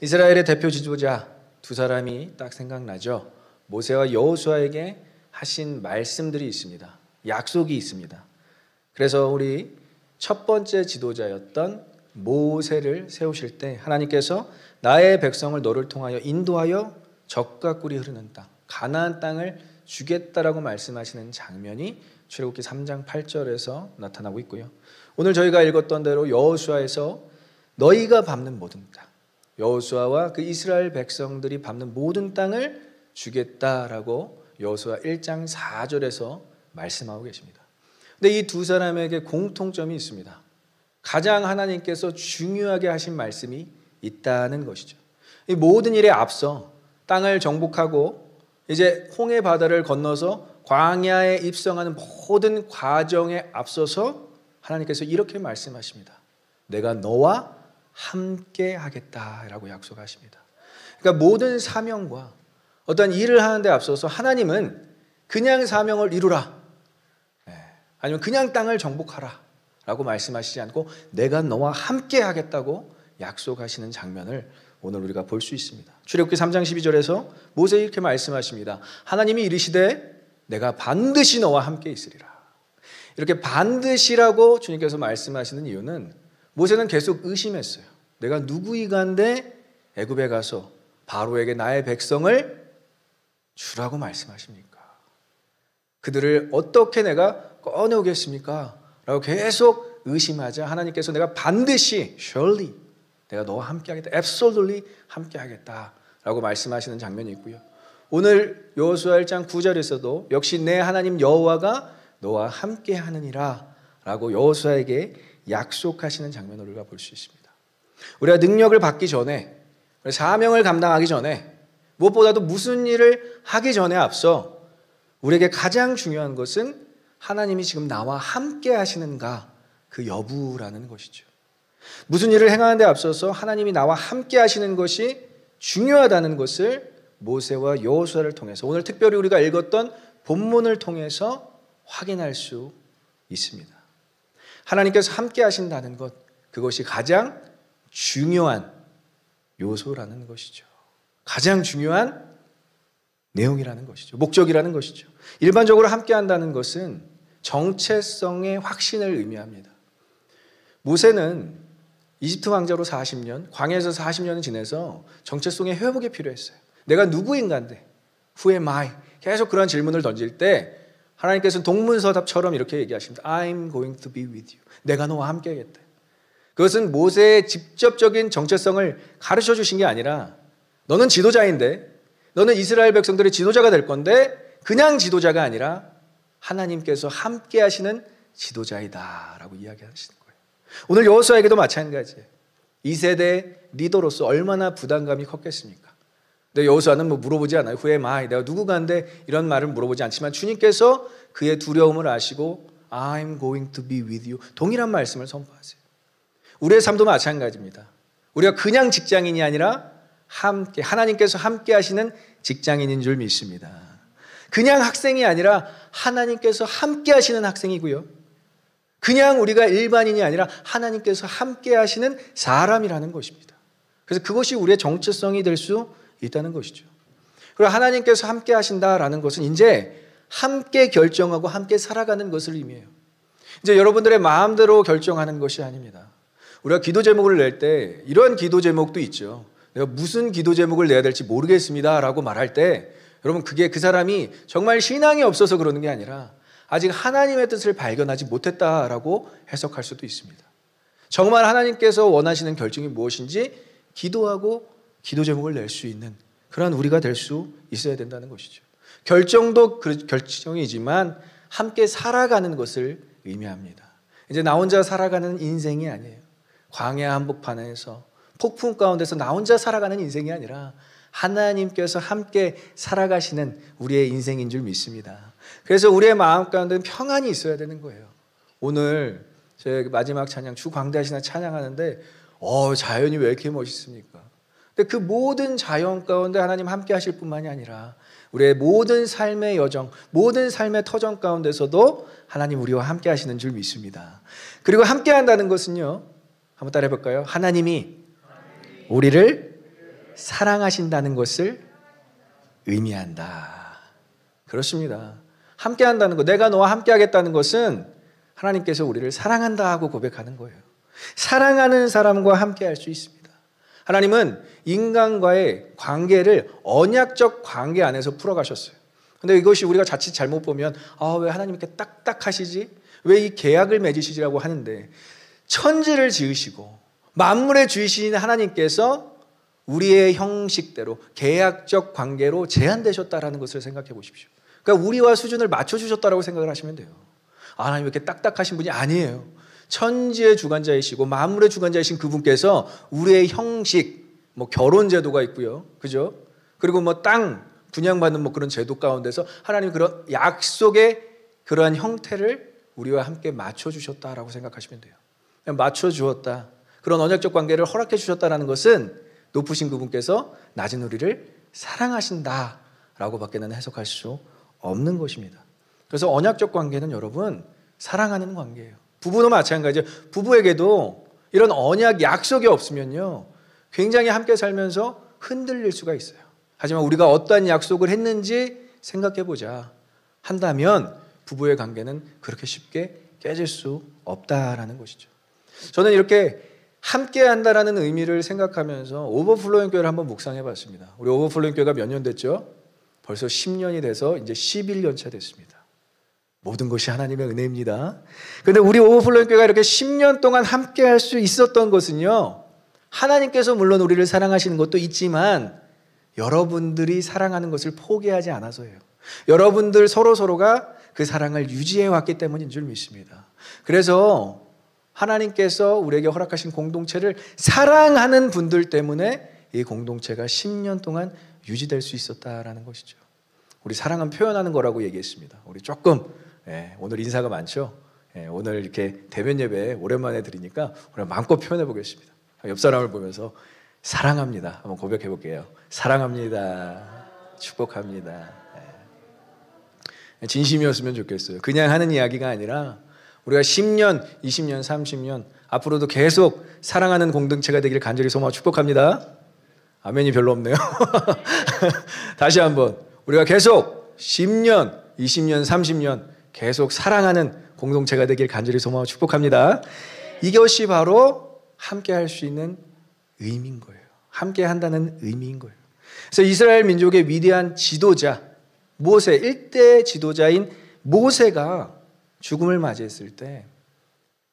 이스라엘의 대표 지도자 두 사람이 딱 생각나죠. 모세와 여호수아에게 하신 말씀들이 있습니다. 약속이 있습니다. 그래서 우리 첫 번째 지도자였던 모세를 세우실 때 하나님께서 나의 백성을 너를 통하여 인도하여 젖과 꿀이 흐르는 땅, 가나안 땅을 주겠다라고 말씀하시는 장면이 출애굽기 3장 8절에서 나타나고 있고요. 오늘 저희가 읽었던 대로 여호수아에서 너희가 밟는 모든 땅, 여호수아와 그 이스라엘 백성들이 밟는 모든 땅을 주겠다라고 여호수아 1장 4절에서 말씀하고 계십니다. 근데 이 두 사람에게 공통점이 있습니다. 가장 하나님께서 중요하게 하신 말씀이 있다는 것이죠. 이 모든 일에 앞서 땅을 정복하고 이제 홍해 바다를 건너서 광야에 입성하는 모든 과정에 앞서서 하나님께서 이렇게 말씀하십니다. 내가 너와 함께 하겠다라고 약속하십니다. 그러니까 모든 사명과 어떤 일을 하는데 앞서서 하나님은 그냥 사명을 이루라, 아니면 그냥 땅을 정복하라 라고 말씀하시지 않고 내가 너와 함께 하겠다고 약속하시는 장면을 오늘 우리가 볼 수 있습니다. 출애굽기 3장 12절에서 모세 이렇게 말씀하십니다. 하나님이 이르시되 내가 반드시 너와 함께 있으리라. 이렇게 반드시라고 주님께서 말씀하시는 이유는 모세는 계속 의심했어요. 내가 누구이간데 애굽에 가서 바로에게 나의 백성을 주라고 말씀하십니까? 그들을 어떻게 내가 꺼내오겠습니까? 라고 계속 의심하자 하나님께서 내가 반드시 surely 내가 너와 함께 하겠다, absolutely 함께 하겠다 라고 말씀하시는 장면이 있고요. 오늘 여호수아 1장 9절에서도 역시 내 하나님 여호와가 너와 함께 하느니라 라고 여호수아에게 약속하시는 장면을 우리가 볼 수 있습니다. 우리가 능력을 받기 전에, 사명을 감당하기 전에, 무엇보다도 무슨 일을 하기 전에 앞서 우리에게 가장 중요한 것은 하나님이 지금 나와 함께 하시는가 그 여부라는 것이죠. 무슨 일을 행하는 데 앞서서 하나님이 나와 함께 하시는 것이 중요하다는 것을 모세와 여호수아를 통해서 오늘 특별히 우리가 읽었던 본문을 통해서 확인할 수 있습니다. 하나님께서 함께 하신다는 것, 그것이 가장 중요한 요소라는 것이죠. 가장 중요한 내용이라는 것이죠. 목적이라는 것이죠. 일반적으로 함께 한다는 것은 정체성의 확신을 의미합니다. 모세는 이집트 왕자로 40년, 광야에서 40년을 지내서 정체성의 회복이 필요했어요. 내가 누구인가인데, who am I? 계속 그런 질문을 던질 때 하나님께서는 동문서답처럼 이렇게 얘기하십니다. I'm going to be with you. 내가 너와 함께 하겠다. 그것은 모세의 직접적인 정체성을 가르쳐 주신 게 아니라 너는 지도자인데, 너는 이스라엘 백성들의 지도자가 될 건데 그냥 지도자가 아니라 하나님께서 함께 하시는 지도자이다 라고 이야기하시는 거예요. 오늘 여호수아에게도 마찬가지예요. 2세대 리더로서 얼마나 부담감이 컸겠습니까? 근데 여호수아는 물어보지 않아요. Who am I? 내가 누구간데 이런 말을 물어보지 않지만 주님께서 그의 두려움을 아시고 I'm going to be with you, 동일한 말씀을 선포하세요. 우리의 삶도 마찬가지입니다. 우리가 그냥 직장인이 아니라 함께, 하나님께서 함께 하시는 직장인인 줄 믿습니다. 그냥 학생이 아니라 하나님께서 함께 하시는 학생이고요. 그냥 우리가 일반인이 아니라 하나님께서 함께 하시는 사람이라는 것입니다. 그래서 그것이 우리의 정체성이 될 수 있다는 것이죠. 그리고 하나님께서 함께 하신다라는 것은 이제 함께 결정하고 함께 살아가는 것을 의미해요. 이제 여러분들의 마음대로 결정하는 것이 아닙니다. 우리가 기도 제목을 낼 때 이런 기도 제목도 있죠. 내가 무슨 기도 제목을 내야 될지 모르겠습니다 라고 말할 때 여러분, 그게 그 사람이 정말 신앙이 없어서 그러는 게 아니라 아직 하나님의 뜻을 발견하지 못했다라고 해석할 수도 있습니다. 정말 하나님께서 원하시는 결정이 무엇인지 기도하고 기도 제목을 낼 수 있는 그런 우리가 될 수 있어야 된다는 것이죠. 결정도 결정이지만 함께 살아가는 것을 의미합니다. 이제 나 혼자 살아가는 인생이 아니에요. 광야 한복판에서 폭풍 가운데서 나 혼자 살아가는 인생이 아니라 하나님께서 함께 살아가시는 우리의 인생인 줄 믿습니다. 그래서 우리의 마음 가운데는 평안이 있어야 되는 거예요. 오늘 제 마지막 찬양 주광대하시나 찬양하는데 자연이 왜 이렇게 멋있습니까? 근데 그 모든 자연 가운데 하나님 함께 하실 뿐만이 아니라 우리의 모든 삶의 여정, 모든 삶의 터전 가운데서도 하나님 우리와 함께 하시는 줄 믿습니다. 그리고 함께 한다는 것은요, 한번 따라해 볼까요? 하나님이 우리를 사랑하신다는 것을 의미한다. 그렇습니다. 함께 한다는 것, 내가 너와 함께 하겠다는 것은 하나님께서 우리를 사랑한다 하고 고백하는 거예요. 사랑하는 사람과 함께 할 수 있습니다. 하나님은 인간과의 관계를 언약적 관계 안에서 풀어가셨어요. 근데 이것이 우리가 자칫 잘못 보면 왜 하나님 이렇게 딱딱하시지? 왜 이 계약을 맺으시지라고 하는데, 천지를 지으시고 만물의 주이신 하나님께서 우리의 형식대로 계약적 관계로 제한되셨다라는 것을 생각해 보십시오. 그러니까 우리와 수준을 맞춰주셨다라고 생각을 하시면 돼요. 하나님 이렇게 딱딱하신 분이 아니에요. 천지의 주관자이시고 만물의 주관자이신 그분께서 우리의 형식, 결혼 제도가 있고요, 그죠? 그리고 땅 분양받는 그런 제도 가운데서 하나님 그런 약속의 그러한 형태를 우리와 함께 맞춰주셨다라고 생각하시면 돼요. 맞춰주었다. 그런 언약적 관계를 허락해 주셨다는 것은 높으신 그분께서 낮은 우리를 사랑하신다라고 밖에는 해석할 수 없는 것입니다. 그래서 언약적 관계는 여러분 사랑하는 관계예요. 부부도 마찬가지예요. 부부에게도 이런 언약 약속이 없으면요 굉장히 함께 살면서 흔들릴 수가 있어요. 하지만 우리가 어떠한 약속을 했는지 생각해보자 한다면 부부의 관계는 그렇게 쉽게 깨질 수 없다라는 것이죠. 저는 이렇게 함께 한다라는 의미를 생각하면서 오버플로잉 교회를 한번 묵상해봤습니다. 우리 오버플로잉 교회가 몇 년 됐죠? 벌써 10년이 돼서 이제 11년 차 됐습니다. 모든 것이 하나님의 은혜입니다. 그런데 우리 오버플로잉 교회가 이렇게 10년 동안 함께 할 수 있었던 것은요, 하나님께서 물론 우리를 사랑하시는 것도 있지만 여러분들이 사랑하는 것을 포기하지 않아서예요. 여러분들 서로가 그 사랑을 유지해 왔기 때문인 줄 믿습니다. 그래서 하나님께서 우리에게 허락하신 공동체를 사랑하는 분들 때문에 이 공동체가 10년 동안 유지될 수 있었다라는 것이죠. 우리 사랑은 표현하는 거라고 얘기했습니다. 우리 조금 오늘 인사가 많죠. 오늘 이렇게 대면 예배 오랜만에 드리니까 우리 마음껏 표현해 보겠습니다. 옆 사람을 보면서 사랑합니다. 한번 고백해 볼게요. 사랑합니다. 축복합니다. 진심이었으면 좋겠어요. 그냥 하는 이야기가 아니라 우리가 10년, 20년, 30년 앞으로도 계속 사랑하는 공동체가 되기를 간절히 소망하고 축복합니다. 아멘이 별로 없네요. 다시 한번 우리가 계속 10년, 20년, 30년 계속 사랑하는 공동체가 되길 간절히 소망하고 축복합니다. 이것이 바로 함께 할 수 있는 의미인 거예요. 함께 한다는 의미인 거예요. 그래서 이스라엘 민족의 위대한 지도자 모세, 일대 지도자인 모세가 죽음을 맞이했을 때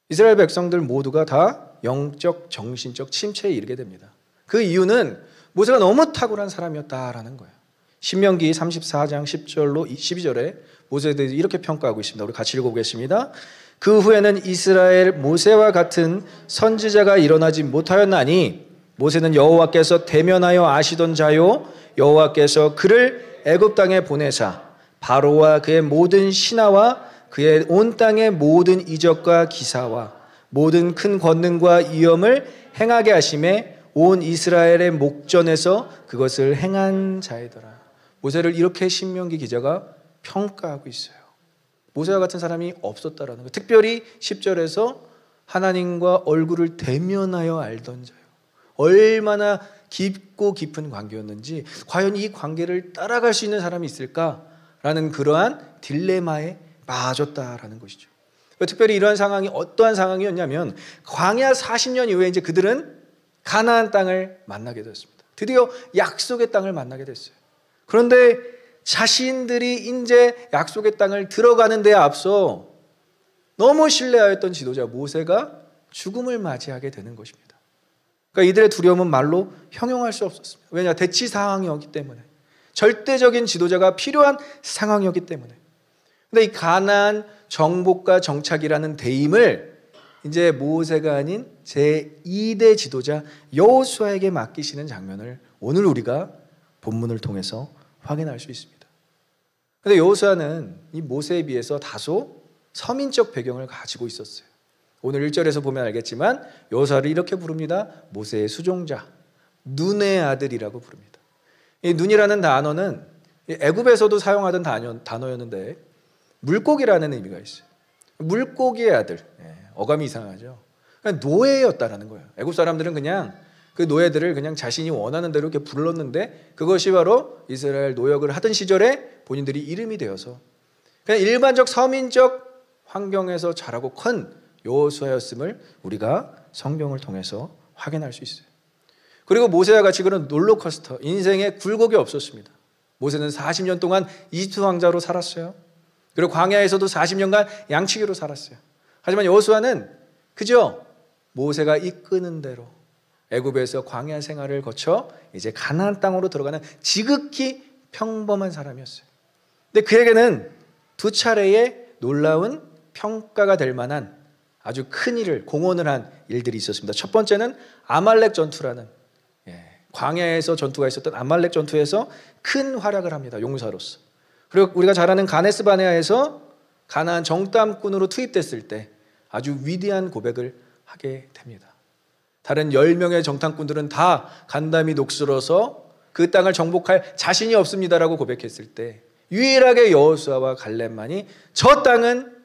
이스라엘 백성들 모두가 다 영적, 정신적 침체에 이르게 됩니다. 그 이유는 모세가 너무 탁월한 사람이었다라는 거예요. 신명기 34장 10절로 12절에 모세에 대해서 이렇게 평가하고 있습니다. 우리 같이 읽어보겠습니다. 그 후에는 이스라엘 모세와 같은 선지자가 일어나지 못하였나니 모세는 여호와께서 대면하여 아시던 자요 여호와께서 그를 애굽 땅에 보내사 바로와 그의 모든 신하와 그의 온 땅의 모든 이적과 기사와 모든 큰 권능과 위엄을 행하게 하심에 온 이스라엘의 목전에서 그것을 행한 자이더라. 모세를 이렇게 신명기 기자가 평가하고 있어요. 모세와 같은 사람이 없었다라는 거. 특별히 10절에서 하나님과 얼굴을 대면하여 알던 자요. 얼마나 깊고 깊은 관계였는지, 과연 이 관계를 따라갈 수 있는 사람이 있을까라는 그러한 딜레마에 빠졌다라는 것이죠. 특별히 이러한 상황이 어떠한 상황이었냐면 광야 40년 이후에 이제 그들은 가나안 땅을 만나게 되었습니다. 드디어 약속의 땅을 만나게 됐어요. 그런데 자신들이 이제 약속의 땅을 들어가는 데에 앞서 너무 신뢰하였던 지도자 모세가 죽음을 맞이하게 되는 것입니다. 그러니까 이들의 두려움은 말로 형용할 수 없었습니다. 왜냐? 대치 상황이었기 때문에. 절대적인 지도자가 필요한 상황이었기 때문에. 근데 이 가나안 정복과 정착이라는 대임을 이제 모세가 아닌 제2대 지도자 여호수아에게 맡기시는 장면을 오늘 우리가 본문을 통해서 확인할 수 있습니다. 그런데 여호수아는 이 모세에 비해서 다소 서민적 배경을 가지고 있었어요. 오늘 1절에서 보면 알겠지만 여호수아를 이렇게 부릅니다. 모세의 수종자, 눈의 아들이라고 부릅니다. 이 눈이라는 단어는 애굽에서도 사용하던 단어였는데 물고기라는 의미가 있어요. 물고기의 아들, 어감이 이상하죠. 그냥 노예였다라는 거예요. 애굽 사람들은 그냥 그 노예들을 그냥 자신이 원하는 대로 이렇게 불렀는데 그것이 바로 이스라엘 노역을 하던 시절에 본인들이 이름이 되어서 그냥 일반적 서민적 환경에서 자라고 큰 여호수아였음을 우리가 성경을 통해서 확인할 수 있어요. 그리고 모세와 같이 그런 롤러코스터, 인생에 굴곡이 없었습니다. 모세는 40년 동안 이집트 왕자로 살았어요. 그리고 광야에서도 40년간 양치기로 살았어요. 하지만 여호수아는 그저 모세가 이끄는 대로 애굽에서 광야 생활을 거쳐 이제 가나안 땅으로 들어가는 지극히 평범한 사람이었어요. 근데 그에게는 두 차례의 놀라운 평가가 될 만한 아주 큰 일을 공헌을 한 일들이 있었습니다. 첫 번째는 아말렉 전투라는 광야에서 전투가 있었던 아말렉 전투에서 큰 활약을 합니다. 용사로서. 그리고 우리가 잘 아는 가데스 바네아에서 가나안 정탐꾼으로 투입됐을 때 아주 위대한 고백을 하게 됩니다. 다른 10명의 정탐꾼들은 다 간담이 녹슬어서 그 땅을 정복할 자신이 없습니다라고 고백했을 때 유일하게 여호수아와 갈렙만이 저 땅은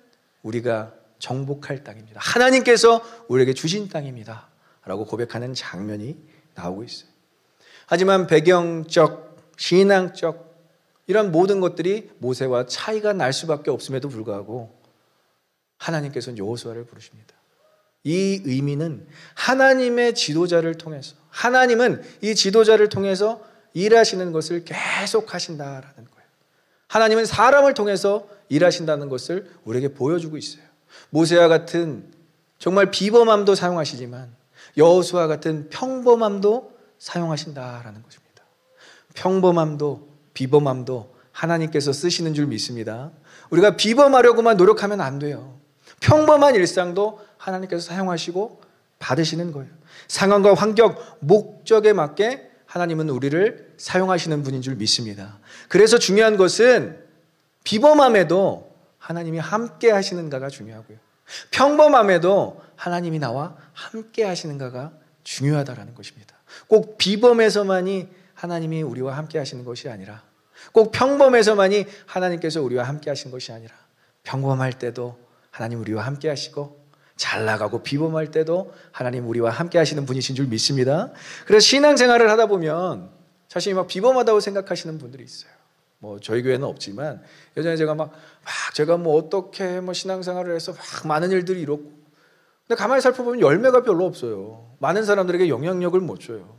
우리가 정복할 땅입니다. 하나님께서 우리에게 주신 땅입니다. 라고 고백하는 장면이 나오고 있어요. 하지만 배경적, 신앙적 이런 모든 것들이 모세와 차이가 날 수밖에 없음에도 불구하고 하나님께서는 여호수아를 부르십니다. 이 의미는 하나님의 지도자를 통해서 하나님은 이 지도자를 통해서 일하시는 것을 계속 하신다라는 거예요. 하나님은 사람을 통해서 일하신다는 것을 우리에게 보여주고 있어요. 모세와 같은 정말 비범함도 사용하시지만 여호수아 같은 평범함도 사용하신다라는 것입니다. 평범함도 비범함도 하나님께서 쓰시는 줄 믿습니다. 우리가 비범하려고만 노력하면 안 돼요. 평범한 일상도 하나님께서 사용하시고 받으시는 거예요. 상황과 환경, 목적에 맞게 하나님은 우리를 사용하시는 분인 줄 믿습니다. 그래서 중요한 것은 비범함에도 하나님이 함께 하시는가가 중요하고요. 평범함에도 하나님이 나와 함께 하시는가가 중요하다라는 것입니다. 꼭 비범에서만이 하나님이 우리와 함께 하시는 것이 아니라 꼭 평범에서만이 하나님께서 우리와 함께 하시는 것이 아니라 평범할 때도 하나님 우리와 함께 하시고 잘 나가고 비범할 때도 하나님 우리와 함께 하시는 분이신 줄 믿습니다. 그래서 신앙생활을 하다 보면 자신이 막 비범하다고 생각하시는 분들이 있어요. 뭐 저희 교회는 없지만 예전에 제가 제가 어떻게 신앙생활을 해서 많은 일들이 이뤘고 근데 가만히 살펴보면 열매가 별로 없어요. 많은 사람들에게 영향력을 못 줘요.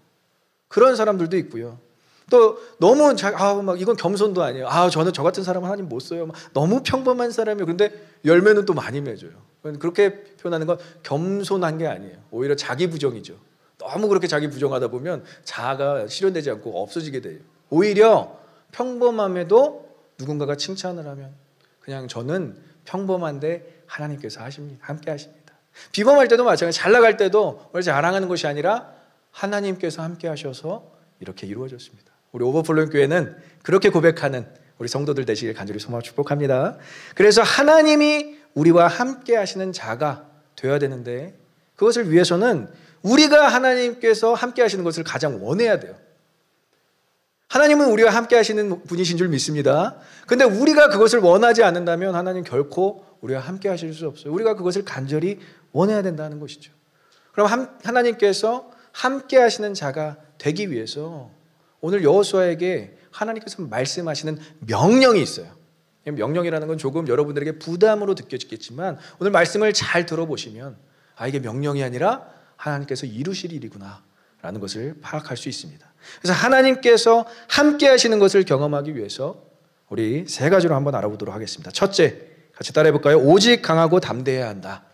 그런 사람들도 있고요. 또 너무 이건 겸손도 아니에요. 저는 저 같은 사람은 하나님 못 써요. 너무 평범한 사람이에요. 근데 열매는 또 많이 맺어요. 그렇게 표현하는 건 겸손한 게 아니에요. 오히려 자기 부정이죠. 너무 그렇게 자기 부정하다 보면 자아가 실현되지 않고 없어지게 돼요. 오히려 평범함에도 누군가가 칭찬을 하면 그냥 저는 평범한데 하나님께서 하십니다. 함께 하십니다. 비범할 때도 마찬가지. 잘 나갈 때도 원래 자랑하는 것이 아니라 하나님께서 함께 하셔서 이렇게 이루어졌습니다. 우리 오버플로잉 교회는 그렇게 고백하는 우리 성도들 되시길 간절히 소망 축복합니다. 그래서 하나님이 우리와 함께 하시는 자가 되어야 되는데 그것을 위해서는 우리가 하나님께서 함께 하시는 것을 가장 원해야 돼요. 하나님은 우리와 함께 하시는 분이신 줄 믿습니다. 근데 우리가 그것을 원하지 않는다면 하나님 결코 우리와 함께 하실 수 없어요. 우리가 그것을 간절히 원해야 된다는 것이죠. 그럼 하나님께서 함께 하시는 자가 되기 위해서 오늘 여호수아에게 하나님께서 말씀하시는 명령이 있어요. 명령이라는 건 조금 여러분들에게 부담으로 느껴지겠지만 오늘 말씀을 잘 들어보시면 이게 명령이 아니라 하나님께서 이루실 일이구나 라는 것을 파악할 수 있습니다. 그래서 하나님께서 함께 하시는 것을 경험하기 위해서 우리 세 가지로 한번 알아보도록 하겠습니다. 첫째, 같이 따라해 볼까요? 오직 강하고 담대해야 한다.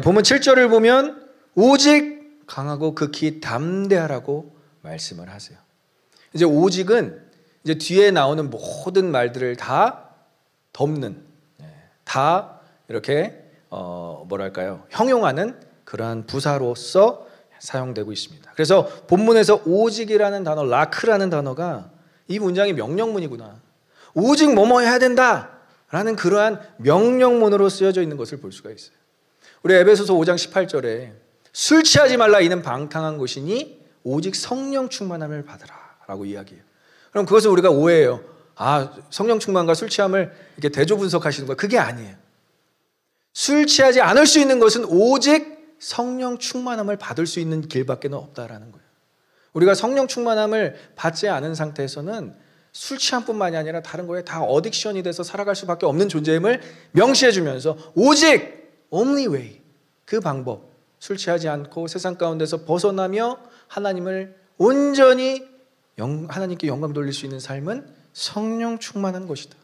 본문 7절을 보면 오직 강하고 극히 담대하라고 말씀을 하세요. 이제 오직은 이제 뒤에 나오는 모든 말들을 다 덮는, 다 이렇게 형용하는 그러한 부사로서 사용되고 있습니다. 그래서 본문에서 오직이라는 단어, 라크라는 단어가 이 문장이 명령문이구나. 오직 뭐뭐 해야 된다라는 그러한 명령문으로 쓰여져 있는 것을 볼 수가 있어요. 우리 에베소서 5장 18절에 술 취하지 말라 이는 방탕한 것이니 오직 성령 충만함을 받으라라고 이야기해요. 그럼 그것을 우리가 오해해요. 성령 충만과 술 취함을 이렇게 대조 분석하시는 거야. 그게 아니에요. 술 취하지 않을 수 있는 것은 오직 성령 충만함을 받을 수 있는 길밖에 없다라는 거예요. 우리가 성령 충만함을 받지 않은 상태에서는 술 취함뿐만이 아니라 다른 거에 다 어딕션이 돼서 살아갈 수밖에 없는 존재임을 명시해 주면서 오직 only way, 그 방법, 술 취하지 않고 세상 가운데서 벗어나며 하나님을 온전히 하나님께 영광 돌릴 수 있는 삶은 성령 충만한 것이다.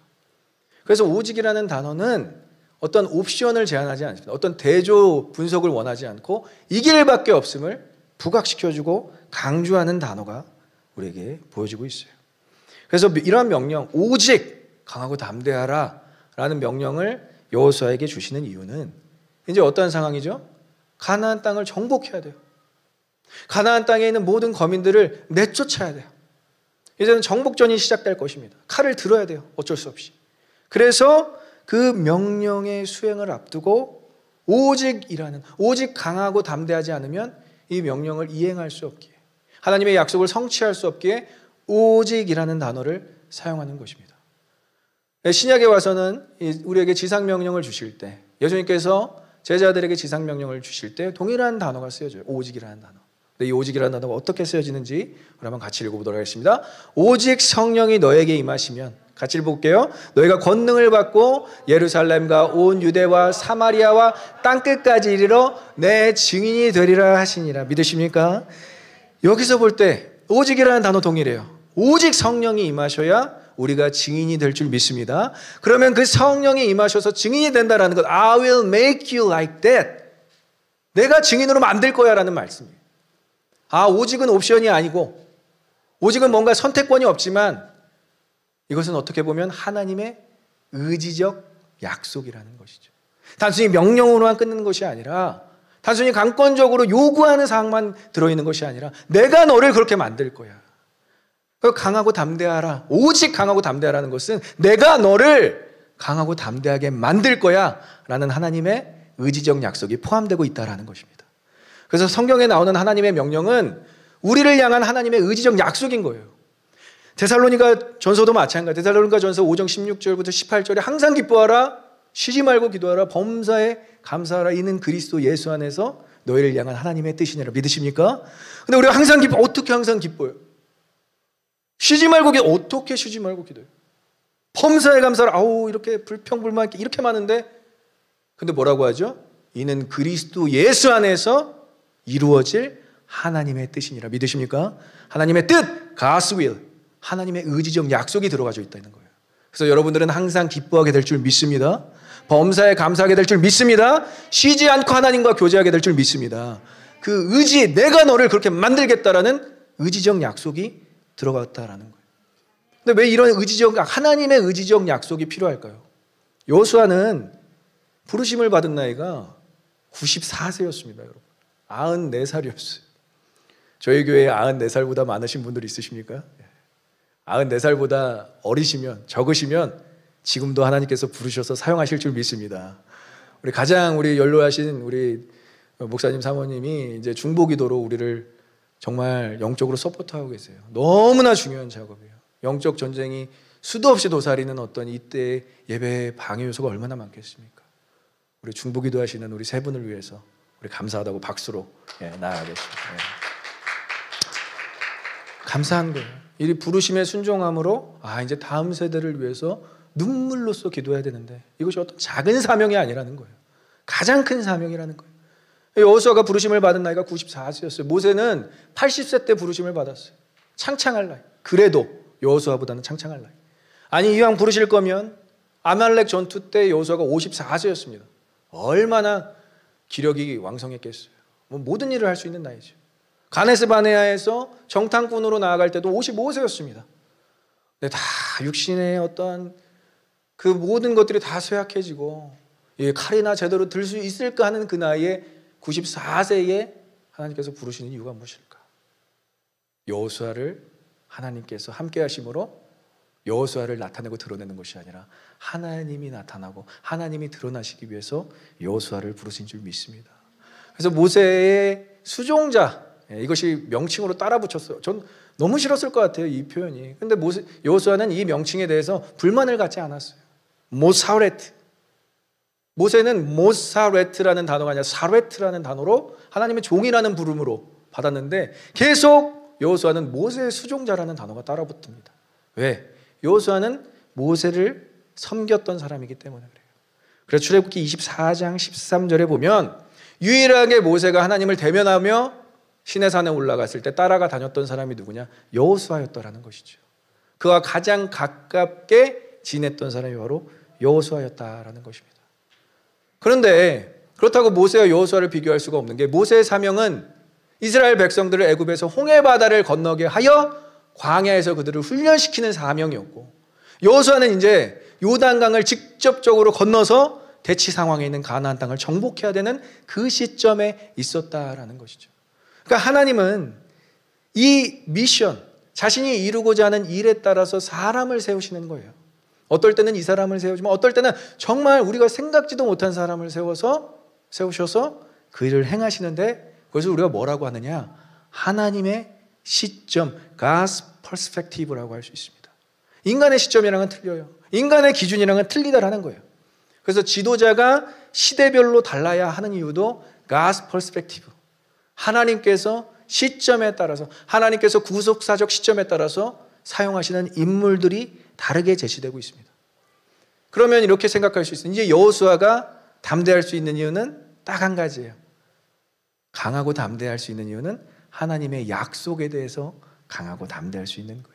그래서 오직이라는 단어는 어떤 옵션을 제한하지 않습니다. 어떤 대조 분석을 원하지 않고 이 길밖에 없음을 부각시켜주고 강조하는 단어가 우리에게 보여지고 있어요. 그래서 이러한 명령, 오직 강하고 담대하라 라는 명령을 여호수아에게 주시는 이유는 이제 어떠한 상황이죠? 가나안 땅을 정복해야 돼요. 가나안 땅에 있는 모든 거민들을 내쫓아야 돼요. 이제는 정복전이 시작될 것입니다. 칼을 들어야 돼요. 어쩔 수 없이. 그래서 그 명령의 수행을 앞두고 오직 강하고 담대하지 않으면 이 명령을 이행할 수 없기에, 하나님의 약속을 성취할 수 없기에 오직이라는 단어를 사용하는 것입니다. 신약에 와서는 우리에게 지상명령을 주실 때, 예수님께서 제자들에게 지상명령을 주실 때 동일한 단어가 쓰여져요. 오직이라는 단어. 근데 이 오직이라는 단어가 어떻게 쓰여지는지 우리 한번 같이 읽어보도록 하겠습니다. 오직 성령이 너에게 임하시면, 같이 읽어볼게요. 너희가 권능을 받고 예루살렘과 온 유대와 사마리아와 땅끝까지 이르러 내 증인이 되리라 하시니라. 믿으십니까? 여기서 볼 때 오직이라는 단어 동일해요. 오직 성령이 임하셔야 우리가 증인이 될 줄 믿습니다. 그러면 그 성령이 임하셔서 증인이 된다라는 것, I will make you like that. 내가 증인으로 만들 거야 라는 말씀이에요. 오직은 옵션이 아니고, 오직은 뭔가 선택권이 없지만 이것은 어떻게 보면 하나님의 의지적 약속이라는 것이죠. 단순히 명령으로만 끊는 것이 아니라, 단순히 강권적으로 요구하는 사항만 들어있는 것이 아니라 내가 너를 그렇게 만들 거야. 강하고 담대하라. 오직 강하고 담대하라는 것은 내가 너를 강하고 담대하게 만들 거야 라는 하나님의 의지적 약속이 포함되고 있다는 것입니다. 그래서 성경에 나오는 하나님의 명령은 우리를 향한 하나님의 의지적 약속인 거예요. 데살로니가 전서도 마찬가지예요. 데살로니가 전서 5장 16절부터 18절에 항상 기뻐하라, 쉬지 말고 기도하라, 범사에 감사하라, 이는 그리스도 예수 안에서 너희를 향한 하나님의 뜻이니라. 믿으십니까? 근데 우리가 항상 어떻게 항상 기뻐요? 쉬지 말고 어떻게 쉬지 말고 기도해요? 범사에 감사하라. 이렇게 불평불만 이렇게 많은데, 근데 뭐라고 하죠? 이는 그리스도 예수 안에서 이루어질 하나님의 뜻이니라. 믿으십니까? 하나님의 뜻, God's will, 하나님의 의지적 약속이 들어가져 있다는 거예요. 그래서 여러분들은 항상 기뻐하게 될 줄 믿습니다. 범사에 감사하게 될 줄 믿습니다. 쉬지 않고 하나님과 교제하게 될 줄 믿습니다. 그 의지, 내가 너를 그렇게 만들겠다라는 의지적 약속이 들어갔다라는 거예요. 근데 왜 이런 하나님의 의지적 약속이 필요할까요? 여호수아는 부르심을 받은 나이가 94세였습니다, 여러분. 94살이었어요. 저희 교회에 94살보다 많으신 분들 있으십니까? 94살보다 어리시면, 적으시면 지금도 하나님께서 부르셔서 사용하실 줄 믿습니다. 우리 연로하신 우리 목사님 사모님이 이제 중보기도로 우리를 정말 영적으로 서포트하고 계세요. 너무나 중요한 작업이에요. 영적 전쟁이 수도 없이 도사리는 어떤 이때 예배의 방해 요소가 얼마나 많겠습니까? 우리 중보기도 하시는 우리 세 분을 위해서 우리 감사하다고 박수로 나아가겠습니다. 감사한 거예요. 이 부르심의 순종함으로 이제 다음 세대를 위해서 눈물로써 기도해야 되는데, 이것이 어떤 작은 사명이 아니라는 거예요. 가장 큰 사명이라는 거예요. 여호수아가 부르심을 받은 나이가 94세였어요. 모세는 80세 때 부르심을 받았어요. 창창할 나이. 그래도 여호수아보다는 창창할 나이. 아니, 이왕 부르실 거면 아말렉 전투 때 여호수아가 54세였습니다. 얼마나 기력이 왕성했겠어요. 모든 일을 할 수 있는 나이죠. 가네스 바네아에서 정탐꾼으로 나아갈 때도 55세였습니다. 근데 다 육신의 어떠한 그 모든 것들이 다 쇠약해지고, 칼이나 제대로 들 수 있을까 하는 그 나이에 94세에 하나님께서 부르시는 이유가 무엇일까? 여호수아를 하나님께서 함께 하심으로 여호수아를 나타내고 드러내는 것이 아니라 하나님이 나타나고 하나님이 드러나시기 위해서 여호수아를 부르신 줄 믿습니다. 그래서 모세의 수종자, 이것이 명칭으로 따라 붙였어요. 전 너무 싫었을 것 같아요, 이 표현이. 근데 여호수아는 이 명칭에 대해서 불만을 갖지 않았어요. 모사레트, 모세는 모사레트라는 단어가 아니라 사레트라는 단어로 하나님의 종이라는 부름으로 받았는데 계속 여호수아는 모세의 수종자라는 단어가 따라붙습니다. 왜? 여호수아는 모세를 섬겼던 사람이기 때문에 그래요. 그래서 출애굽기 24장 13절에 보면 유일하게 모세가 하나님을 대면하며 시내산에 올라갔을 때 따라가 다녔던 사람이 누구냐? 여호수아였더라는 것이죠. 그와 가장 가깝게 지냈던 사람이 바로 여호수아였다라는 것입니다. 그런데 그렇다고 모세와 여호수아를 비교할 수가 없는 게 모세의 사명은 이스라엘 백성들을 애굽에서 홍해 바다를 건너게 하여 광야에서 그들을 훈련시키는 사명이었고, 여호수아는 이제 요단강을 직접적으로 건너서 대치 상황에 있는 가나안 땅을 정복해야 되는 그 시점에 있었다라는 것이죠. 그러니까 하나님은 이 미션, 자신이 이루고자 하는 일에 따라서 사람을 세우시는 거예요. 어떨 때는 이 사람을 세우지만 어떨 때는 정말 우리가 생각지도 못한 사람을 세우셔서 그 일을 행하시는데, 그것을 우리가 뭐라고 하느냐? 하나님의 시점, God's perspective라고 할 수 있습니다. 인간의 시점이랑은 틀려요. 인간의 기준이랑은 틀리다라는 거예요. 그래서 지도자가 시대별로 달라야 하는 이유도 God's perspective, 하나님께서 시점에 따라서, 하나님께서 구속사적 시점에 따라서 사용하시는 인물들이 다르게 제시되고 있습니다. 그러면 이렇게 생각할 수 있어요. 이제 여호수아가 담대할 수 있는 이유는 딱 한 가지예요. 강하고 담대할 수 있는 이유는 하나님의 약속에 대해서 강하고 담대할 수 있는 거예요.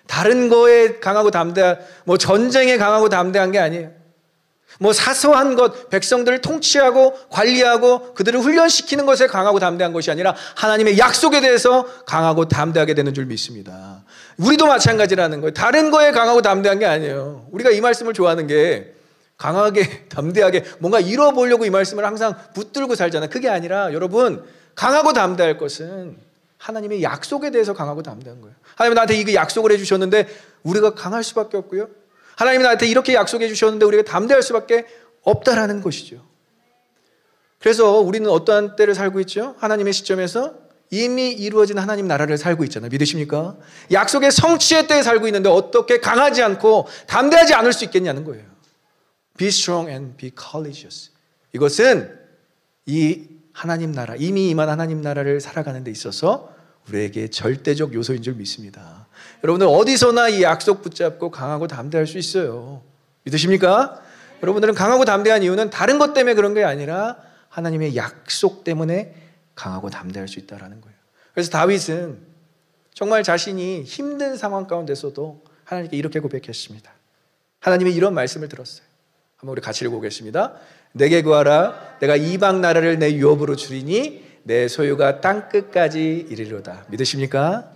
다른 거에 강하고 담대한, 전쟁에 강하고 담대한 게 아니에요. 사소한 것, 백성들을 통치하고 관리하고 그들을 훈련시키는 것에 강하고 담대한 것이 아니라 하나님의 약속에 대해서 강하고 담대하게 되는 줄 믿습니다. 우리도 마찬가지라는 거예요. 다른 거에 강하고 담대한 게 아니에요. 우리가 이 말씀을 좋아하는 게 강하게 담대하게 뭔가 이뤄보려고 이 말씀을 항상 붙들고 살잖아요. 그게 아니라 여러분, 강하고 담대할 것은 하나님의 약속에 대해서 강하고 담대한 거예요. 하나님 나한테 이거 약속을 해주셨는데 우리가 강할 수밖에 없고요, 하나님이 나한테 이렇게 약속해 주셨는데 우리가 담대할 수밖에 없다라는 것이죠. 그래서 우리는 어떠한 때를 살고 있죠? 하나님의 시점에서 이미 이루어진 하나님 나라를 살고 있잖아요. 믿으십니까? 약속의 성취의 때에 살고 있는데 어떻게 강하지 않고 담대하지 않을 수 있겠냐는 거예요. Be strong and be courageous. 이것은 이 하나님 나라, 이미 임한 하나님 나라를 살아가는 데 있어서 우리에게 절대적 요소인 줄 믿습니다. 여러분들 어디서나 이 약속 붙잡고 강하고 담대할 수 있어요. 믿으십니까? 여러분들은 강하고 담대한 이유는 다른 것 때문에 그런 게 아니라 하나님의 약속 때문에 강하고 담대할 수 있다는 거예요. 그래서 다윗은 정말 자신이 힘든 상황 가운데서도 하나님께 이렇게 고백했습니다. 하나님의 이런 말씀을 들었어요. 한번 우리 같이 읽어보겠습니다. 내게 구하라. 내가 이방 나라를 내 유업으로 주리니 내 소유가 땅끝까지 이르리로다. 믿으십니까?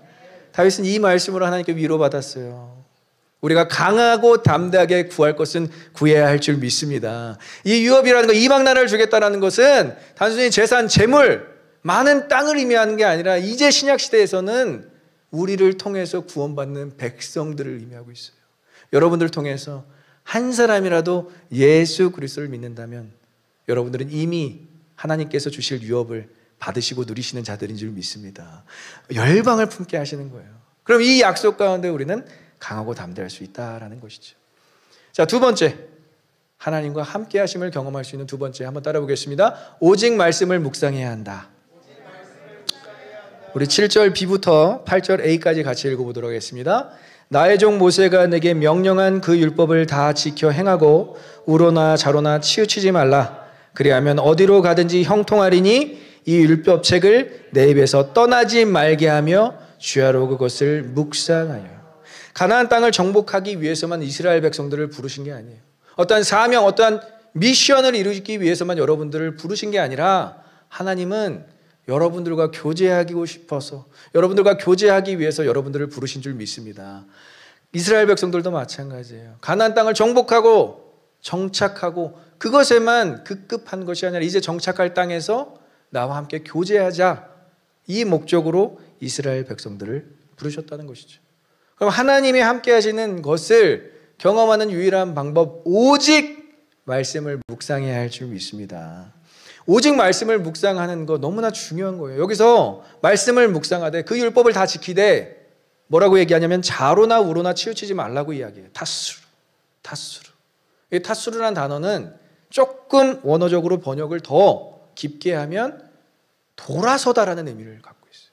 다윗은 이 말씀으로 하나님께 위로받았어요. 우리가 강하고 담대하게 구할 것은 구해야 할 줄 믿습니다. 이 유업이라는 것, 이방 나라를 주겠다는 것은 단순히 재산, 재물, 많은 땅을 의미하는 게 아니라 이제 신약 시대에서는 우리를 통해서 구원받는 백성들을 의미하고 있어요. 여러분들을 통해서 한 사람이라도 예수 그리스도를 믿는다면 여러분들은 이미 하나님께서 주실 유업을 받으시고 누리시는 자들인 줄 믿습니다. 열방을 품게 하시는 거예요. 그럼 이 약속 가운데 우리는 강하고 담대할 수 있다라는 것이죠. 자, 두 번째, 하나님과 함께 하심을 경험할 수 있는 두 번째, 한번 따라 보겠습니다. 오직 말씀을 묵상해야 한다. 우리 7절 B부터 8절 A까지 같이 읽어보도록 하겠습니다. 나의 종 모세가 내게 명령한 그 율법을 다 지켜 행하고 우로나 좌로나 치우치지 말라. 그리하면 어디로 가든지 형통하리니 이 율법책을 내 입에서 떠나지 말게 하며 주야로 그것을 묵상하여. 가나안 땅을 정복하기 위해서만 이스라엘 백성들을 부르신 게 아니에요. 어떠한 사명, 어떠한 미션을 이루기 위해서만 여러분들을 부르신 게 아니라 하나님은 여러분들과 교제하고 싶어서, 여러분들과 교제하기 위해서 여러분들을 부르신 줄 믿습니다. 이스라엘 백성들도 마찬가지예요. 가나안 땅을 정복하고 정착하고 그것에만 급급한 것이 아니라 이제 정착할 땅에서 나와 함께 교제하자, 이 목적으로 이스라엘 백성들을 부르셨다는 것이죠. 그럼 하나님이 함께 하시는 것을 경험하는 유일한 방법, 오직 말씀을 묵상해야 할 줄 믿습니다. 오직 말씀을 묵상하는 거 너무나 중요한 거예요. 여기서 말씀을 묵상하되 그 율법을 다 지키되 뭐라고 얘기하냐면 좌로나 우로나 치우치지 말라고 이야기해요. 타스루. 이 타스루라는 단어는 조금 원어적으로 번역을 더 깊게 하면 돌아서다라는 의미를 갖고 있어요.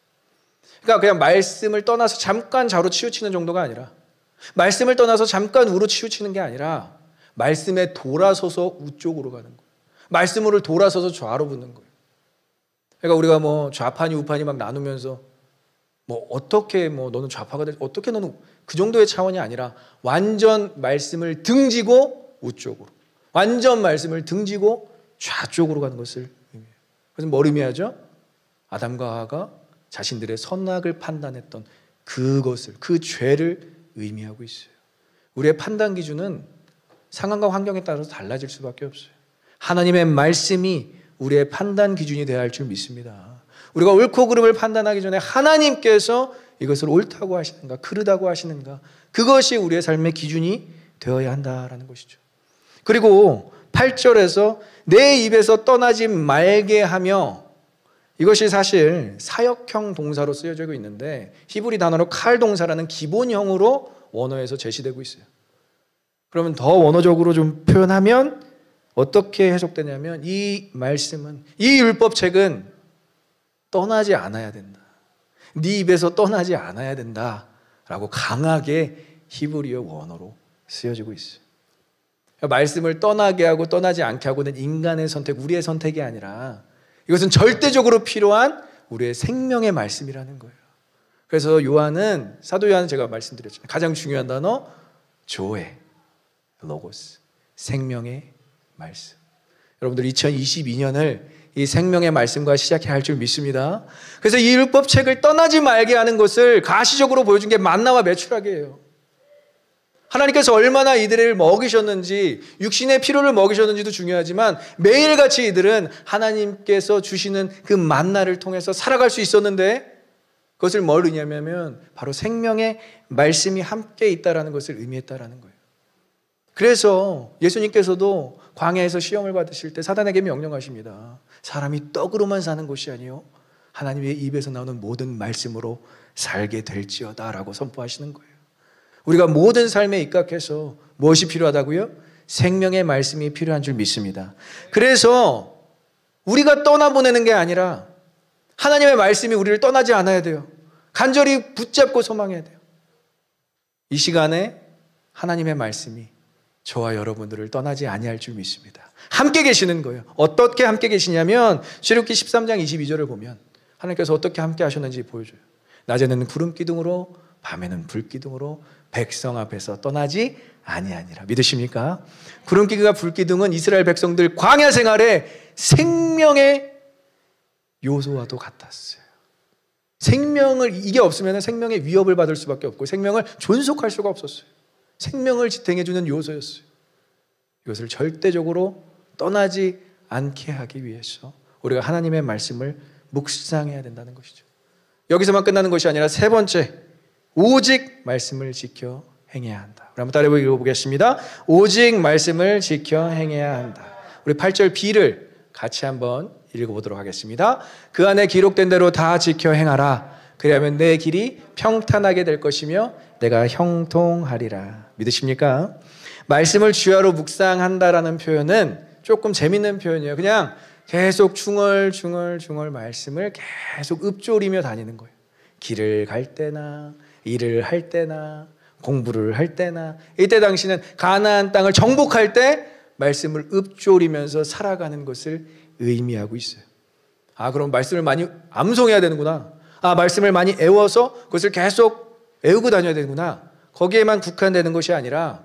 그러니까 그냥 말씀을 떠나서 잠깐 좌로 치우치는 정도가 아니라, 말씀을 떠나서 잠깐 우로 치우치는 게 아니라 말씀에 돌아서서 우쪽으로 가는 거예요. 말씀으로 돌아서서 좌로 붙는 거예요. 그러니까 우리가 뭐 좌판이 우판이 막 나누면서 뭐 어떻게 뭐 너는 좌파가 될, 어떻게 너는 그 정도의 차원이 아니라 완전 말씀을 등지고 우쪽으로, 완전 말씀을 등지고 좌쪽으로 가는 것을 의미해요. 그래서 뭘 의미하죠? 아담과 하와가 자신들의 선악을 판단했던 그것을, 그 죄를 의미하고 있어요. 우리의 판단 기준은 상황과 환경에 따라서 달라질 수밖에 없어요. 하나님의 말씀이 우리의 판단 기준이 되어야 할 줄 믿습니다. 우리가 옳고 그름을 판단하기 전에 하나님께서 이것을 옳다고 하시는가, 그르다고 하시는가, 그것이 우리의 삶의 기준이 되어야 한다라는 것이죠. 그리고 8절에서 내 입에서 떠나지 말게 하며, 이것이 사실 사역형 동사로 쓰여지고 있는데 히브리 단어로 칼 동사라는 기본형으로 원어에서 제시되고 있어요. 그러면 더 원어적으로 좀 표현하면 어떻게 해석되냐면, 이 말씀은, 이 율법책은 떠나지 않아야 된다. 네 입에서 떠나지 않아야 된다 라고 강하게 히브리어 원어로 쓰여지고 있어요. 말씀을 떠나게 하고 떠나지 않게 하고는 인간의 선택, 우리의 선택이 아니라 이것은 절대적으로 필요한 우리의 생명의 말씀이라는 거예요. 그래서 요한은, 사도 요한은 제가 말씀드렸잖아요. 가장 중요한 단어 조에, 로고스, 생명의 말씀. 여러분들 2022년을 이 생명의 말씀과 시작해야 할 줄 믿습니다. 그래서 이 율법책을 떠나지 말게 하는 것을 가시적으로 보여준 게 만나와 메추라기예요. 하나님께서 얼마나 이들을 먹이셨는지, 육신의 필요를 먹이셨는지도 중요하지만 매일같이 이들은 하나님께서 주시는 그 만나를 통해서 살아갈 수 있었는데, 그것을 뭘 의미하냐면 바로 생명의 말씀이 함께 있다라는 것을 의미했다라는 거예요. 그래서 예수님께서도 광야에서 시험을 받으실 때 사단에게 명령하십니다. 사람이 떡으로만 사는 것이 아니요 하나님의 입에서 나오는 모든 말씀으로 살게 될지어다 라고 선포하시는 거예요. 우리가 모든 삶에 입각해서 무엇이 필요하다고요? 생명의 말씀이 필요한 줄 믿습니다. 그래서 우리가 떠나보내는 게 아니라 하나님의 말씀이 우리를 떠나지 않아야 돼요. 간절히 붙잡고 소망해야 돼요. 이 시간에 하나님의 말씀이 저와 여러분들을 떠나지 아니할 줄 믿습니다. 함께 계시는 거예요. 어떻게 함께 계시냐면 출애굽기 13장 22절을 보면 하나님께서 어떻게 함께 하셨는지 보여줘요. 낮에는 구름 기둥으로, 밤에는 불 기둥으로 백성 앞에서 떠나지 아니하니라. 믿으십니까? 구름 기둥과 불 기둥은 이스라엘 백성들 광야 생활에 생명의 요소와도 같았어요. 생명을, 이게 없으면 생명의 위협을 받을 수밖에 없고 생명을 존속할 수가 없었어요. 생명을 지탱해주는 요소였어요. 이것을 절대적으로 떠나지 않게 하기 위해서 우리가 하나님의 말씀을 묵상해야 된다는 것이죠. 여기서만 끝나는 것이 아니라 세 번째, 오직 말씀을 지켜 행해야 한다. 우리 한번 따라 읽어보겠습니다. 오직 말씀을 지켜 행해야 한다. 우리 8절 B를 같이 한번 읽어보도록 하겠습니다. 그 안에 기록된 대로 다 지켜 행하라. 그리하면 내 길이 평탄하게 될 것이며 내가 형통하리라. 믿으십니까? 말씀을 주야로 묵상한다라는 표현은 조금 재밌는 표현이에요. 그냥 계속 중얼중얼 말씀을 계속 읊조리며 다니는 거예요. 길을 갈 때나 일을 할 때나 공부를 할 때나, 이때 당시는 가나안 땅을 정복할 때 말씀을 읊조리면서 살아가는 것을 의미하고 있어요. 아, 그럼 말씀을 많이 암송해야 되는구나. 아, 말씀을 많이 애워서 그것을 계속 애우고 다녀야 되는구나. 거기에만 국한되는 것이 아니라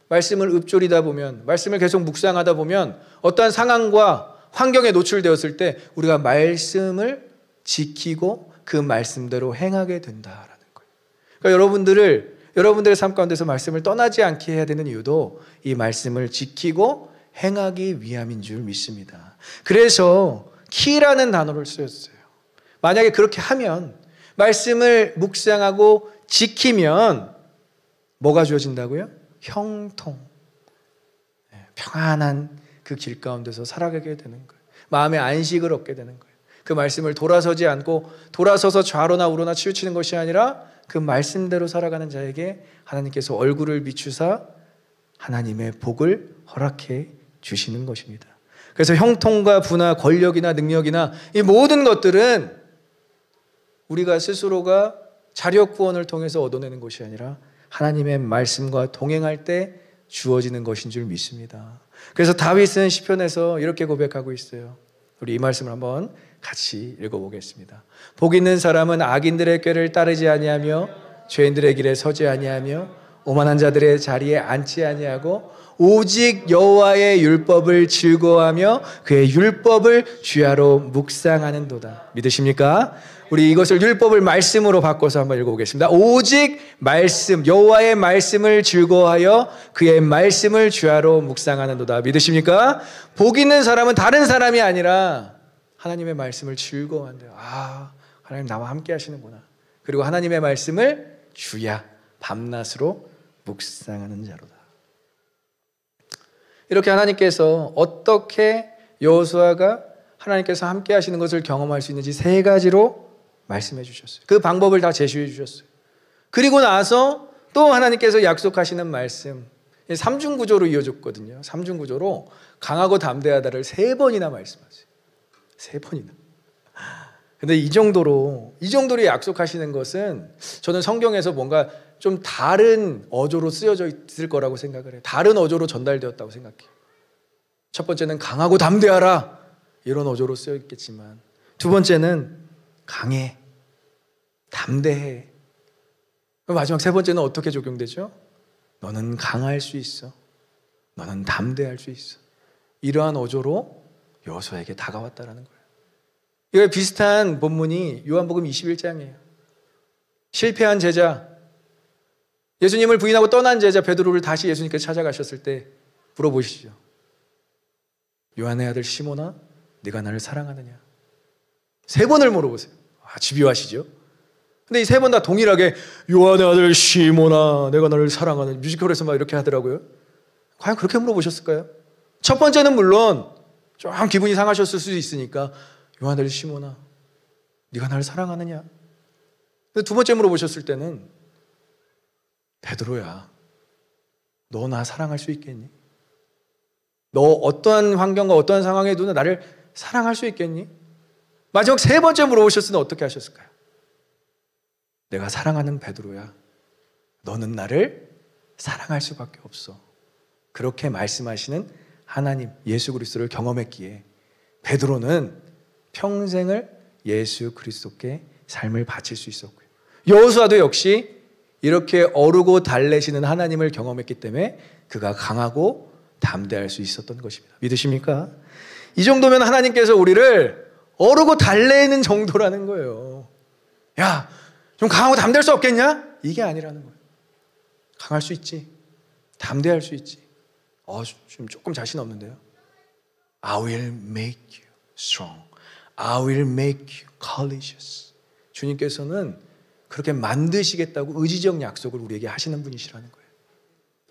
말씀을 읊조리다 보면, 말씀을 계속 묵상하다 보면 어떠한 상황과 환경에 노출되었을 때 우리가 말씀을 지키고 그 말씀대로 행하게 된다라는 거예요. 그러니까 여러분들의 삶 가운데서 말씀을 떠나지 않게 해야 되는 이유도 이 말씀을 지키고 행하기 위함인 줄 믿습니다. 그래서 키라는 단어를 쓰였어요. 만약에 그렇게 하면, 말씀을 묵상하고 지키면 뭐가 주어진다고요? 형통, 평안한 그 길 가운데서 살아가게 되는 거예요. 마음의 안식을 얻게 되는 거예요. 그 말씀을 돌아서지 않고 돌아서서 좌로나 우로나 치우치는 것이 아니라 그 말씀대로 살아가는 자에게 하나님께서 얼굴을 비추사 하나님의 복을 허락해 주시는 것입니다. 그래서 형통과 부나 권력이나 능력이나 이 모든 것들은 우리가 스스로가 자력 구원을 통해서 얻어내는 것이 아니라 하나님의 말씀과 동행할 때 주어지는 것인 줄 믿습니다. 그래서 다윗은 시편에서 이렇게 고백하고 있어요. 우리 이 말씀을 한번 같이 읽어보겠습니다. 복 있는 사람은 악인들의 꾀를 따르지 아니하며 죄인들의 길에 서지 아니하며 오만한 자들의 자리에 앉지 아니하고 오직 여호와의 율법을 즐거워하며 그의 율법을 주야로 묵상하는도다. 믿으십니까? 우리 이것을 율법을 말씀으로 바꿔서 한번 읽어보겠습니다. 오직 말씀, 여호와의 말씀을 즐거워하여 그의 말씀을 주야로 묵상하는도다. 믿으십니까? 복 있는 사람은 다른 사람이 아니라 하나님의 말씀을 즐거워한대요. 아, 하나님 나와 함께 하시는구나. 그리고 하나님의 말씀을 주야 밤낮으로 묵상하는 자로다. 이렇게 하나님께서 어떻게 여호수아가 하나님께서 함께 하시는 것을 경험할 수 있는지 세 가지로 말씀해 주셨어요. 그 방법을 다 제시해 주셨어요. 그리고 나서 또 하나님께서 약속하시는 말씀, 삼중구조로 이어졌거든요. 삼중구조로 강하고 담대하다를 3번이나 말씀하세요. 3번이나. 근데 이 정도로 약속하시는 것은 저는 성경에서 뭔가 좀 다른 어조로 쓰여져 있을 거라고 생각을 해요. 다른 어조로 전달되었다고 생각해요. 첫 번째는 강하고 담대하라 이런 어조로 쓰여 있겠지만, 두 번째는 강해, 담대해, 마지막 세 번째는 어떻게 적용되죠? 너는 강할 수 있어, 너는 담대할 수 있어. 이러한 어조로 여호수아에게 다가왔다라는 거예요. 이거 비슷한 본문이 요한복음 21장이에요. 실패한 제자, 예수님을 부인하고 떠난 제자 베드로를 다시 예수님께서 찾아가셨을 때 물어보시죠. 요한의 아들 시몬아, 네가 나를 사랑하느냐? 3번을 물어보세요. 아, 집요하시죠? 근데 이 3번 다 동일하게 요한의 아들 시몬아, 내가 너를 사랑하는, 뮤지컬에서 막 이렇게 하더라고요. 과연 그렇게 물어보셨을까요? 첫 번째는 물론 좀 기분이 상하셨을 수도 있으니까 요한의 아들 시몬아, 네가 나를 사랑하느냐? 근데 두 번째 물어보셨을 때는 베드로야, 너 나 사랑할 수 있겠니? 너 어떠한 환경과 어떠한 상황에도 나를 사랑할 수 있겠니? 마지막 3번째 물어보셨을 때 어떻게 하셨을까요? 내가 사랑하는 베드로야, 너는 나를 사랑할 수밖에 없어. 그렇게 말씀하시는 하나님 예수 그리스도를 경험했기에 베드로는 평생을 예수 그리스도께 삶을 바칠 수 있었고요. 여호수아도 역시 이렇게 어르고 달래시는 하나님을 경험했기 때문에 그가 강하고 담대할 수 있었던 것입니다. 믿으십니까? 이 정도면 하나님께서 우리를 어르고 달래는 정도라는 거예요. 야, 좀 강하고 담대할 수 없겠냐? 이게 아니라는 거예요. 강할 수 있지, 담대할 수 있지. 지금 조금 자신 없는데요. I will make you strong. I will make you courageous. 주님께서는 그렇게 만드시겠다고 의지적 약속을 우리에게 하시는 분이시라는 거예요.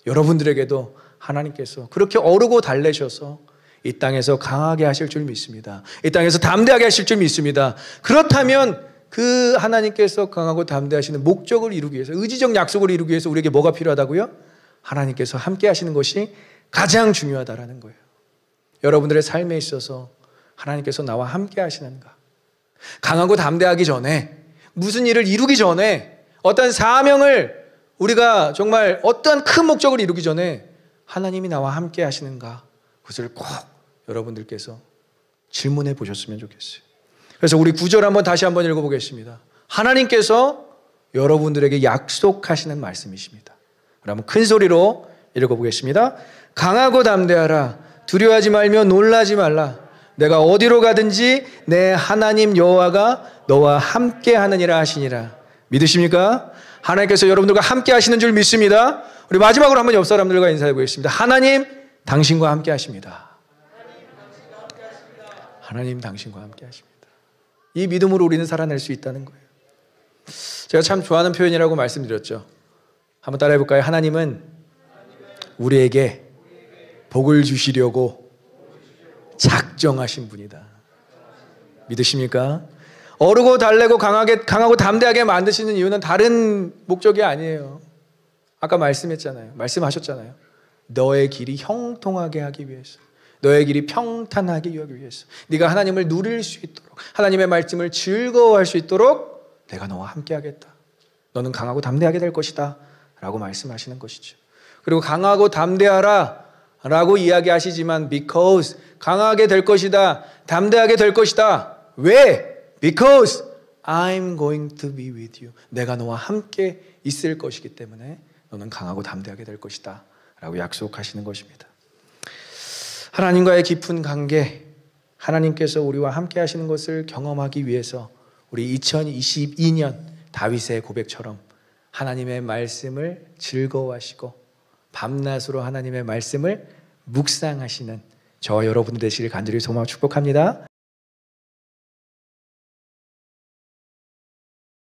여러분들에게도 하나님께서 그렇게 어르고 달래셔서 이 땅에서 강하게 하실 줄 믿습니다. 이 땅에서 담대하게 하실 줄 믿습니다. 그렇다면 그 하나님께서 강하고 담대하시는 목적을 이루기 위해서, 의지적 약속을 이루기 위해서 우리에게 뭐가 필요하다고요? 하나님께서 함께 하시는 것이 가장 중요하다라는 거예요. 여러분들의 삶에 있어서 하나님께서 나와 함께 하시는가? 강하고 담대하기 전에, 무슨 일을 이루기 전에, 어떤 사명을 우리가 정말 어떠한 큰 목적을 이루기 전에 하나님이 나와 함께 하시는가? 그것을 꼭 여러분들께서 질문해 보셨으면 좋겠어요. 그래서 우리 9절 한번 다시 한번 읽어보겠습니다. 하나님께서 여러분들에게 약속하시는 말씀이십니다. 그러면 큰 소리로 읽어보겠습니다. 강하고 담대하라. 두려워하지 말며 놀라지 말라. 내가 어디로 가든지 내 하나님 여호와가 너와 함께 하느니라 하시니라. 믿으십니까? 하나님께서 여러분들과 함께 하시는 줄 믿습니다. 우리 마지막으로 한번 옆 사람들과 인사해 보겠습니다. 하나님, 당신과 함께 하십니다. 하나님, 당신과 함께 하십니다. 이 믿음으로 우리는 살아낼 수 있다는 거예요. 제가 참 좋아하는 표현이라고 말씀드렸죠. 한번 따라해 볼까요? 하나님은 우리에게 복을 주시려고 작정하신 분이다. 믿으십니까? 어르고 달래고 강하고 담대하게 만드시는 이유는 다른 목적이 아니에요. 아까 말씀하셨잖아요. 너의 길이 형통하게 하기 위해서. 너의 길이 평탄하게 하기 위해서, 네가 하나님을 누릴 수 있도록, 하나님의 말씀을 즐거워할 수 있도록 내가 너와 함께하겠다. 너는 강하고 담대하게 될 것이다 라고 말씀하시는 것이죠. 그리고 강하고 담대하라 라고 이야기하시지만 because, 강하게 될 것이다, 담대하게 될 것이다. 왜? Because I'm going to be with you. 내가 너와 함께 있을 것이기 때문에 너는 강하고 담대하게 될 것이다 라고 약속하시는 것입니다. 하나님과의 깊은 관계, 하나님께서 우리와 함께 하시는 것을 경험하기 위해서 우리 2022년 다윗의 고백처럼 하나님의 말씀을 즐거워하시고 밤낮으로 하나님의 말씀을 묵상하시는 저와 여러분 되시길 간절히 소망하고 축복합니다.